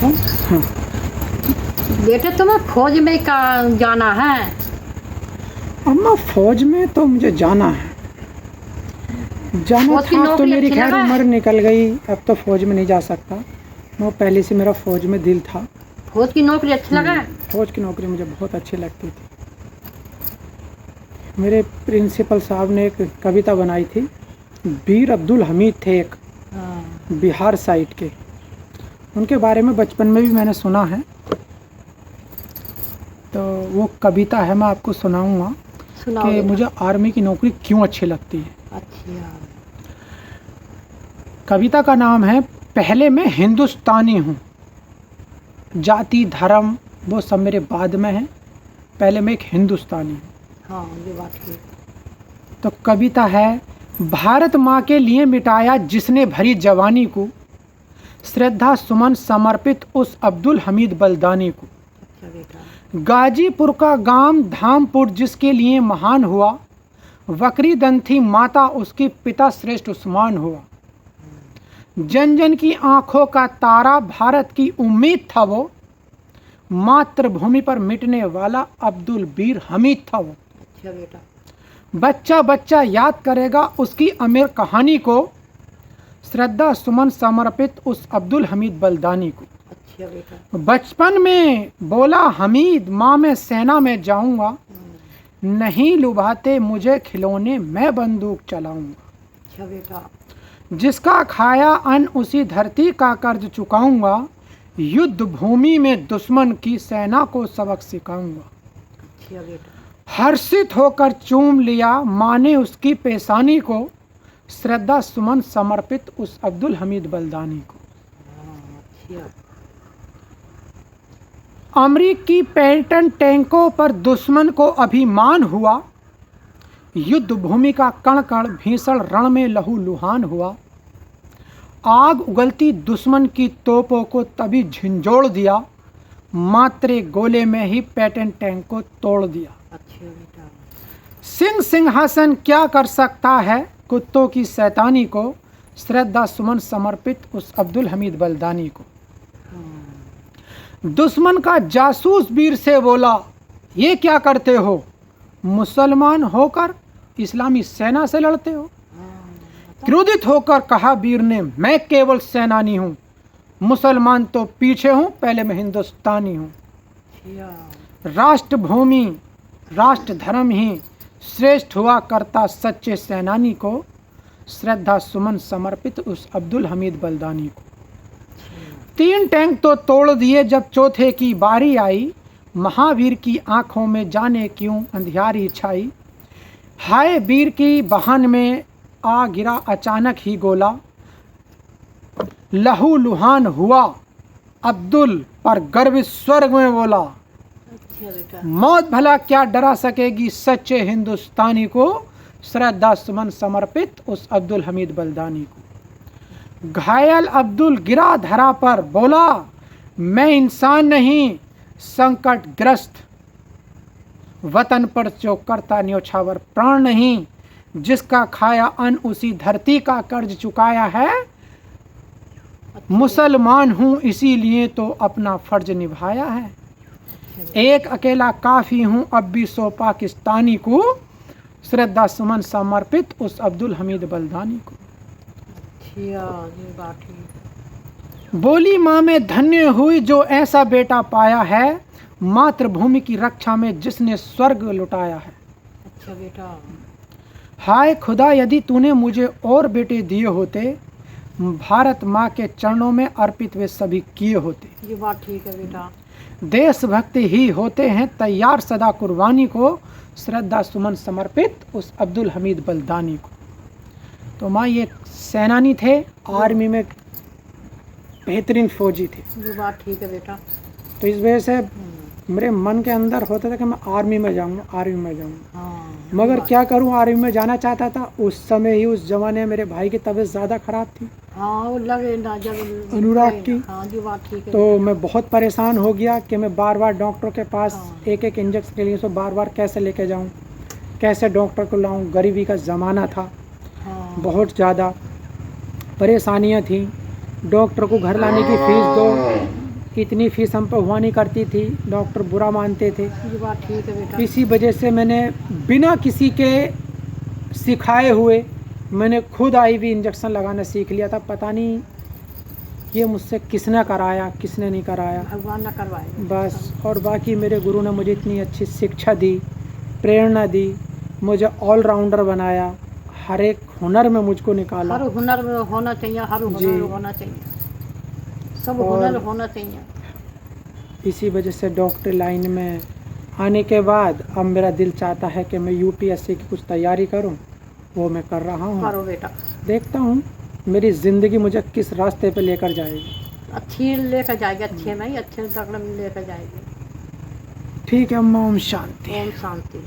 हाँ। बेटे तुम्हें फौज में का जाना है? अम्मा फौज में तो मुझे जाना है, जाना फौज की था तो नौकरी मेरी अच्छी खैर लगा है? उम्र निकल गई, अब तो फौज में नहीं जा सकता। वो पहले से मेरा फौज में दिल था। फौज की नौकरी अच्छी लगा है? फौज की नौकरी मुझे बहुत अच्छी लगती थी। मेरे प्रिंसिपल साहब ने एक कविता बनाई थी, बीर अब्दुल हमीद थे एक हाँ। बिहार साइड के, उनके बारे में बचपन में भी मैंने सुना है, तो वो कविता है, मैं आपको सुनाऊंगा सुनाओ कि बेटा। मुझे आर्मी की नौकरी क्यों अच्छी लगती है। अच्छा। कविता का नाम है, पहले मैं हिंदुस्तानी हूँ, जाति धर्म वो सब मेरे बाद में है, पहले मैं एक हिंदुस्तानी हूँ। हाँ ये बात ठीक। तो कविता है, भारत माँ के लिए मिटाया जिसने भरी जवानी को, श्रद्धा सुमन समर्पित उस अब्दुल हमीद बलदानी को। अच्छा बेटा। गाजीपुर का गांव धामपुर जिसके लिए महान हुआ, वक्री दन थी माता उसके पिता श्रेष्ठ उस्मान हुआ। जन जन की आंखों का तारा भारत की उम्मीद था वो, मातृभूमि पर मिटने वाला अब्दुल बीर हमीद था वो। अच्छा बेटा। बच्चा बच्चा याद करेगा उसकी अमीर कहानी को, श्रद्धा सुमन समर्पित उस अब्दुल हमीद बलदानी को। अच्छा बेटा। बचपन में बोला हमीद, माँ मैं सेना में जाऊंगा, नहीं लुभाते मुझे खिलौने मैं बंदूक चलाऊंगा। अच्छा बेटा। जिसका खाया अन्न उसी धरती का कर्ज चुकाऊंगा, युद्ध भूमि में दुश्मन की सेना को सबक सिखाऊंगा। अच्छा बेटा। हर्षित होकर चूम लिया माँ ने उसकी पेशानी को, श्रद्धा सुमन समर्पित उस अब्दुल हमीद बलदानी को। अच्छा। अमरीकी पैटर्न टैंकों पर दुश्मन को अभिमान हुआ, युद्ध भूमि का कण कण भीषण रण में लहू लुहान हुआ। आग उगलती दुश्मन की तोपों को तभी झिंझोड़ दिया, मात्र गोले में ही पैटर्न टैंक को तोड़ दिया। अच्छा बेटा। सिंह सिंहासन क्या कर सकता है कुत्तों की शैतानी को, श्रद्धा सुमन समर्पित उस अब्दुल हमीद बलदानी को। दुश्मन का जासूस वीर से बोला, ये क्या करते हो, मुसलमान होकर इस्लामी सेना से लड़ते हो। क्रोधित होकर कहा वीर ने, मैं केवल सेनानी हूँ, मुसलमान तो पीछे हूँ, पहले मैं हिंदुस्तानी हूँ। राष्ट्रभूमि राष्ट्र धर्म ही श्रेष्ठ हुआ करता सच्चे सेनानी को, श्रद्धा सुमन समर्पित उस अब्दुल हमीद बलदानी को। 3 टैंक तो तोड़ दिए जब चौथे की बारी आई, महावीर की आंखों में जाने क्यों अंधियारी छाई। हाय वीर की बहन में आ गिरा अचानक ही गोला, लहू लुहान हुआ अब्दुल पर गर्व स्वर्ग में बोला। अच्छा बेटा। मौत भला क्या डरा सकेगी सच्चे हिंदुस्तानी को, श्रद्धा सुमन समर्पित उस अब्दुल हमीद बलदानी को। घायल अब्दुल गिरा धरा पर बोला, मैं इंसान नहीं संकट ग्रस्त, वतन पर जो करता न्योछावर प्राण नहीं, जिसका खाया अन्न उसी धरती का कर्ज चुकाया है। मुसलमान हूँ इसीलिए तो अपना फर्ज निभाया है, एक अकेला काफ़ी हूँ अब भी 100 पाकिस्तानी को, श्रद्धा सुमन समर्पित उस अब्दुल हमीद बलदानी को। बोली माँ में धन्य हुई जो ऐसा बेटा पाया है, मातृभूमि की रक्षा में जिसने स्वर्ग लुटाया है। अच्छा बेटा। हाय खुदा यदि तूने मुझे और बेटे दिए होते, भारत माँ के चरणों में अर्पित वे सभी किए होते। ये बात ठीक है बेटा। देशभक्ति ही होते हैं तैयार सदा कुर्बानी को, श्रद्धा सुमन समर्पित उस अब्दुल हमीद बलदानी को। तो माँ ये सेनानी थे, आर्मी में बेहतरीन फौजी थे। ये बात ठीक है बेटा। तो इस वजह से मेरे मन के अंदर होता था कि मैं आर्मी में जाऊंगा, आर्मी में जाऊंगा। हाँ, मगर क्या करूं, आर्मी में जाना चाहता था। उस समय ही उस जमाने मेरे भाई की तबीयत ज़्यादा ख़राब थी, हाँ वो लगे ना जब अनुराग की। हाँ ये बात ठीक है। तो मैं बहुत परेशान हो गया कि मैं बार बार डॉक्टर के पास हाँ। एक एक इंजेक्शन के लिए उसको बार बार कैसे लेके जाऊं, कैसे डॉक्टर को लाऊं। गरीबी का ज़माना था, हाँ। बहुत ज़्यादा परेशानियां थी। डॉक्टर को घर लाने की फ़ीस दो, इतनी फीस हम पे हुआ नहीं करती थी, डॉक्टर बुरा मानते थे। ये बात ठीक है बेटा। इसी वजह से मैंने बिना किसी के सिखाए हुए मैंने खुद IV इंजेक्शन लगाना सीख लिया था। पता नहीं ये मुझसे किसने कराया, किसने नहीं कराया, भगवान न करवाए बस। और बाकी मेरे गुरु ने मुझे इतनी अच्छी शिक्षा दी, प्रेरणा दी, मुझे ऑलराउंडर बनाया, हर एक हुनर में मुझको निकाला। हर हुनर में होना चाहिए, हर जी। हुनर होना चाहिए, सब और हुनर होना चाहिए। इसी वजह से डॉक्टर लाइन में आने के बाद अब मेरा दिल चाहता है कि मैं UPSC की कुछ तैयारी करूं, वो मैं कर रहा हूं। करो बेटा, देखता हूं मेरी ज़िंदगी मुझे किस रास्ते पे लेकर जाएगी। अच्छी लेकर जाएगी, अच्छे नहीं अच्छे तक लेकर जाएगी। ठीक है अम्मा, ओम शांति। ओम शांति।